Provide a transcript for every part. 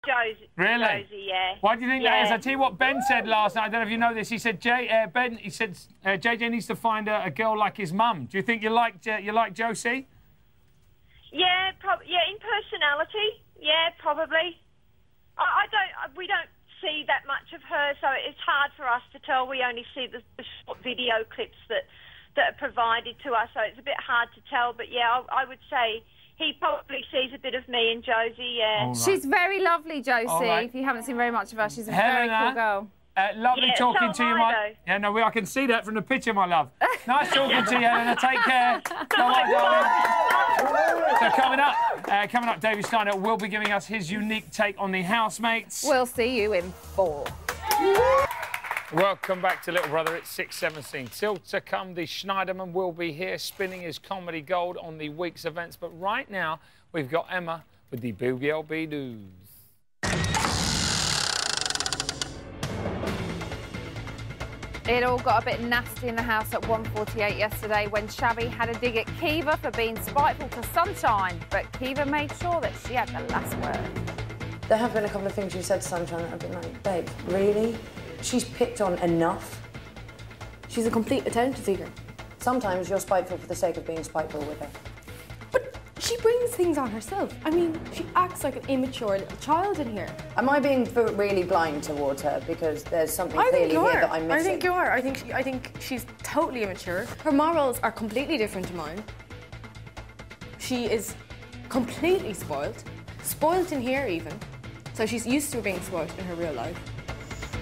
Josie. Really? Josie, yeah. Why do you think that is? I tell you what Ben said last night. I don't know if you know this. He said, Ben, he said, JJ needs to find a girl like his mum. Do you think you like Josie? Yeah, in personality. Yeah, probably. We don't see that much of her, so it's hard for us to tell. We only see the short video clips that are provided to us, so it's a bit hard to tell. But yeah, I would say he probably sees a bit of me in Josie, yeah. Right. She's very lovely, Josie. Right. If you haven't seen very much of her, she's a very cool girl. Lovely talking to you, my... Yeah, no, I can see that from the picture, my love. Nice talking to you, Helena. Take care. Bye-bye, darling. So coming up, David Schneider will be giving us his unique take on the housemates. We'll see you in 4. Welcome back to Little Brother. It's 6:17. Still to come, the Schneiderman will be here spinning his comedy gold on the week's events. But right now, we've got Emma with the BBLB Tues. It all got a bit nasty in the house at 1:48 yesterday when Shabby had a dig at Kiva for being spiteful to Sunshine. But Kiva made sure that she had the last word. There have been a couple of things you said to Sunshine that have been like, babe, really? She's picked on enough. She's a complete attention seeker. Sometimes you're spiteful for the sake of being spiteful with her. But she brings things on herself. I mean, she acts like an immature little child in here. Am I being really blind towards her because there's something clearly here that I'm missing? I think you are. I think she's totally immature. Her morals are completely different to mine. She is completely spoiled. Spoiled in here, even. So she's used to being spoiled in her real life.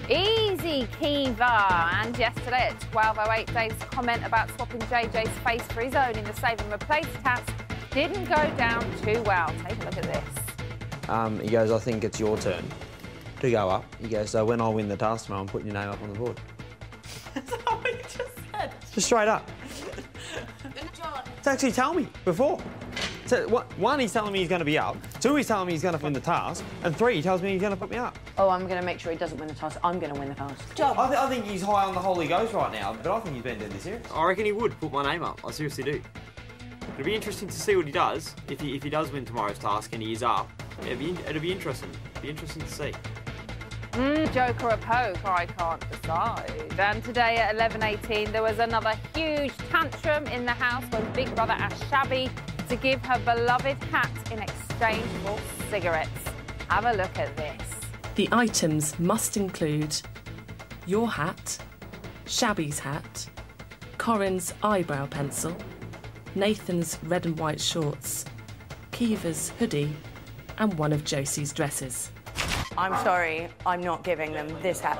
Easy, Kiva. And yesterday at 12:08, Dave's comment about swapping JJ's face for his own in the save and replace task didn't go down too well. Take a look at this. He goes, I think it's your turn to go up. He goes, so when I win the task tomorrow, I'm putting your name up on the board. That's not what you just said. Just straight up. John. It's actually tell me before. So, one, he's telling me he's going to be up. 2, he's telling me he's going to win the task. And 3, he tells me he's going to put me up. Oh, I'm going to make sure he doesn't win the task. I'm going to win the task. John. I think he's high on the Holy Ghost right now, but I think he's been deadly serious. I reckon he would put my name up. I seriously do. It'll be interesting to see what he does if he does win tomorrow's task and he is up. It'll be interesting. It'll be interesting to see. Joke or a poke, I can't decide. And today at 11:18, there was another huge tantrum in the house when Big Brother asked Shabby to give her beloved hat in exchange for cigarettes. Have a look at this. The items must include your hat, Shabby's hat, Corin's eyebrow pencil, Nathan's red and white shorts, Kiva's hoodie, and one of Josie's dresses. I'm sorry, I'm not giving them this hat.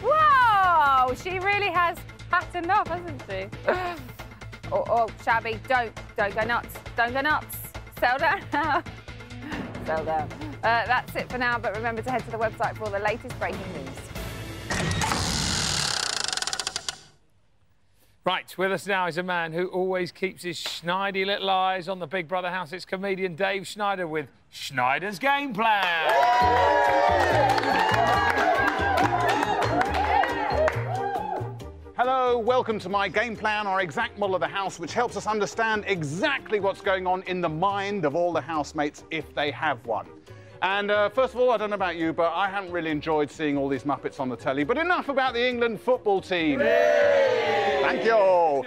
Whoa! She really has had enough, hasn't she? Oh, Shabby, don't go nuts. Don't go nuts. Settle down. Settle down. That's it for now, but remember to head to the website for all the latest breaking news. Right, with us now is a man who always keeps his schneidi little eyes on the Big Brother house. It's comedian Dave Schneider with Schneider's Game Plan. Hello, welcome to my game plan, our exact model of the house, which helps us understand exactly what's going on in the mind of all the housemates if they have one. And first of all, I don't know about you, but I haven't really enjoyed seeing all these Muppets on the telly. But enough about the England football team. Thank you.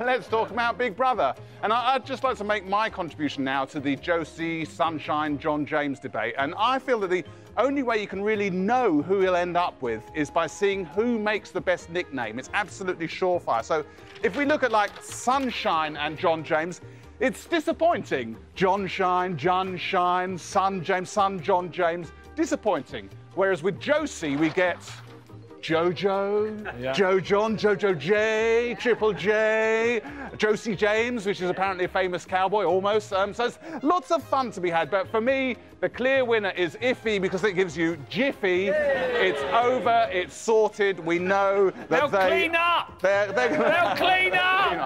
Let's talk about Big Brother. And I'd just like to make my contribution now to the Josie, Sunshine, John James debate. And I feel that the only way you can really know who he'll end up with is by seeing who makes the best nickname. It's absolutely surefire. So if we look at, like, Sunshine and John James, it's disappointing. John Shine, John Shine, Son James, Son John James. Disappointing. Whereas with Josie, we get Jojo, Joe John, Jojo J, Triple J, Josie James, which is apparently a famous cowboy, almost. So it's lots of fun to be had. But for me, the clear winner is Iffy because it gives you Jiffy. It's over, it's sorted. We know that they'll clean up. They'll clean up.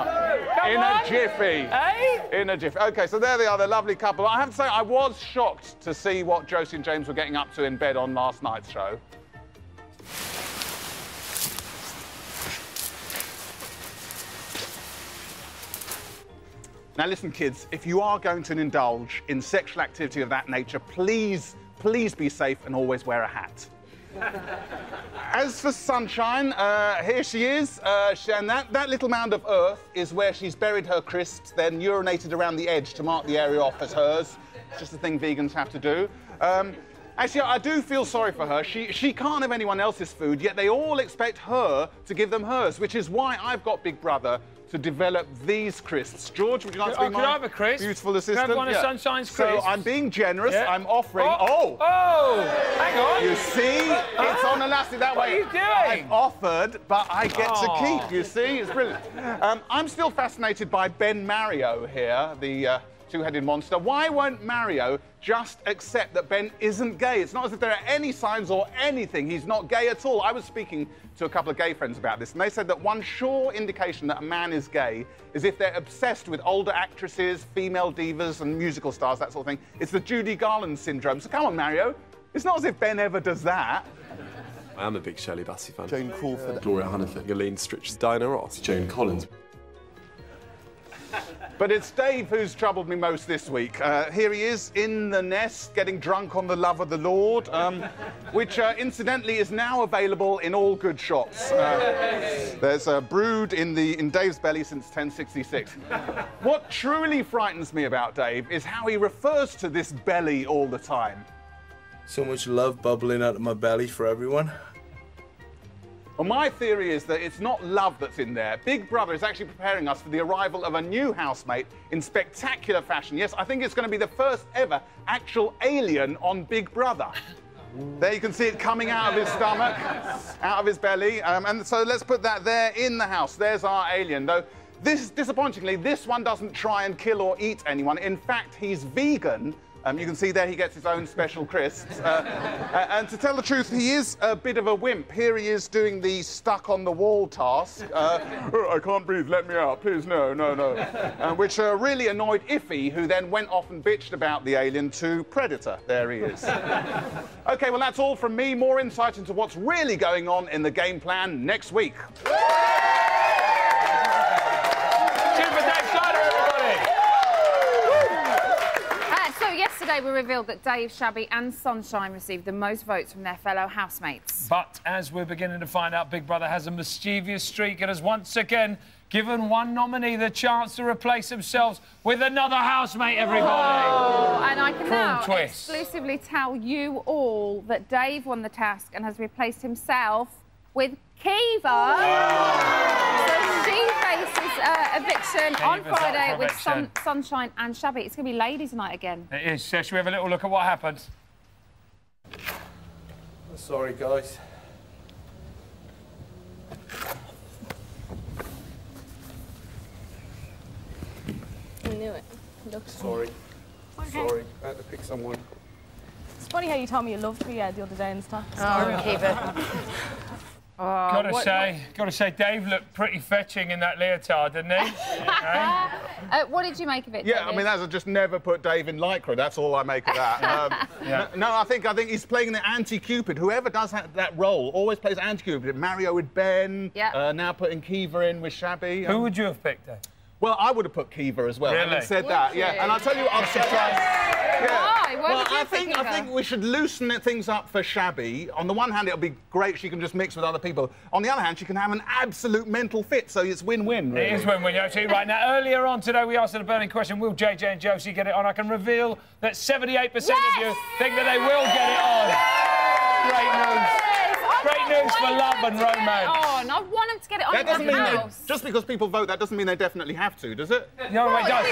In a jiffy. Eh? In a jiffy. OK, so there they are, the lovely couple. I have to say, I was shocked to see what Josie and James were getting up to in bed on last night's show. Now listen, kids, if you are going to indulge in sexual activity of that nature, please be safe and always wear a hat. As for Sunshine, here she is, and that little mound of earth is where she's buried her crisps, then urinated around the edge to mark the area off as hers. It's just a thing vegans have to do. Actually, I do feel sorry for her. She can't have anyone else's food, yet they all expect her to give them hers, which is why I've got Big Brother to develop these crisps. George, would you like to be my beautiful assistant? Can I have one of Sunshine's crisps? So I'm being generous. Yeah. I'm offering... Oh, hang on. You see? It's on elastic that way. What are you doing? I've offered, but I get to keep. You see? It's brilliant. I'm still fascinated by Ben Mario here, the two-headed monster. Why won't Mario just accept that Ben isn't gay? It's not as if there are any signs or anything. He's not gay at all. I was speaking to a couple of gay friends about this, and they said that one sure indication that a man is gay is if they're obsessed with older actresses, female divas, and musical stars, that sort of thing. It's the Judy Garland syndrome. So come on, Mario. It's not as if Ben ever does that. I am a big Shirley Bassey fan. Jane Crawford. Gloria Hunniford. Galene Stritch's Diana Ross. Joan Collins. But it's Dave who's troubled me most this week. Here he is in the nest, getting drunk on the love of the Lord, which incidentally is now available in all good shops. There's a brood in Dave's belly since 1066. What truly frightens me about Dave is how he refers to this belly all the time. So much love bubbling out of my belly for everyone. Well, my theory is that it's not love that's in there. Big Brother is actually preparing us for the arrival of a new housemate in spectacular fashion. Yes, I think it's going to be the first ever actual alien on Big Brother. There you can see it coming out of his stomach, out of his belly. And so let's put that there in the house. There's our alien, though. Disappointingly, this one doesn't try and kill or eat anyone. In fact, he's vegan. You can see there he gets his own special crisps. And to tell the truth, he is a bit of a wimp. Here he is doing the stuck-on-the-wall task. Oh, I can't breathe, let me out, please, no. Which really annoyed Iffy, who then went off and bitched about the alien to Predator. There he is. OK, well, that's all from me. More insight into what's really going on in the game plan next week. Yesterday we revealed that Dave, Shabby and Sunshine received the most votes from their fellow housemates. But as we're beginning to find out, Big Brother has a mischievous streak and has once again given one nominee the chance to replace themselves with another housemate, everybody. Oh, and I can now exclusively tell you all that Dave won the task and has replaced himself with Kiva. So she faces eviction on Friday with Sunshine and Shabby. It's going to be ladies' night again. It is. Should we have a little look at what happened? Sorry, guys. I knew it. Sorry. Okay. Sorry. I had to pick someone. It's funny how you told me you loved me the other day and stuff. Oh, keep it. Gotta say, Dave looked pretty fetching in that leotard, didn't he? What did you make of it, Yeah, David? I mean, that's just never put Dave in lycra. That's all I make of that. No, I think he's playing the anti-Cupid. Whoever does that role always plays anti-Cupid. Mario with Ben. Yeah. Now putting Kiva in with Shabby. Who would you have picked, Dave? Well, I would have put Kiva as well. Really? Having said that, yeah. And I'll tell you what, I'm surprised. Why? Why would you I pick Kiva? think we should loosen things up for Shabby. On the one hand, it'll be great she can just mix with other people. On the other hand, she can have an absolute mental fit, so it's win-win, really. It is win-win, you're absolutely right. Now, earlier on today, we asked the burning question, will JJ and Josie get it on? I can reveal that 78% of you think that they will get it on. Great news. Great news for love and romance. Oh, and I want them to get it on That doesn't mean house. just because people vote, that doesn't mean they definitely have to, does it? No, it does.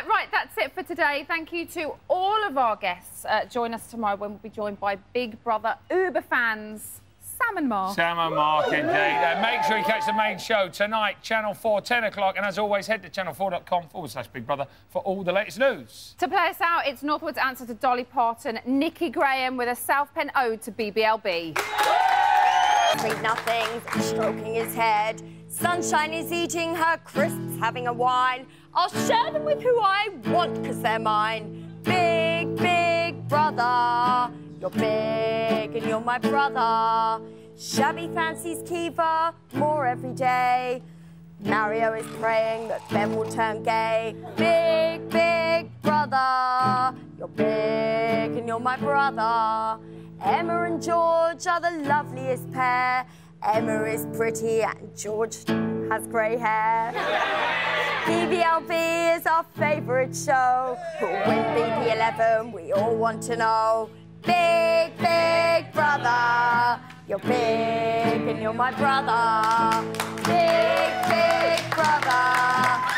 Right, that's it for today. Thank you to all of our guests. Join us tomorrow when we'll be joined by Big Brother Uber fans, Sam and Mark. Sam and Mark, indeed. Make sure you catch the main show tonight, Channel 4, 10 o'clock. And as always, head to channel4.com/Big Brother for all the latest news. To play us out, it's Northwood's answer to Dolly Parton, Nikki Graham with a South Pen ode to BBLB. Sweet nothings, stroking his head. Sunshine is eating her crisps, having a wine. I'll share them with who I want, 'cause they're mine. Big, big brother. You're big and you're my brother. Shabby fancies Kiva more every day. Mario is praying that Ben will turn gay. Big, big brother, you're big and you're my brother. Emma and George are the loveliest pair. Emma is pretty and George has grey hair. BBLB is our favourite show. Who'll win BB11? We all want to know. Big, big brother, you're big and you're my brother. Big, big brother.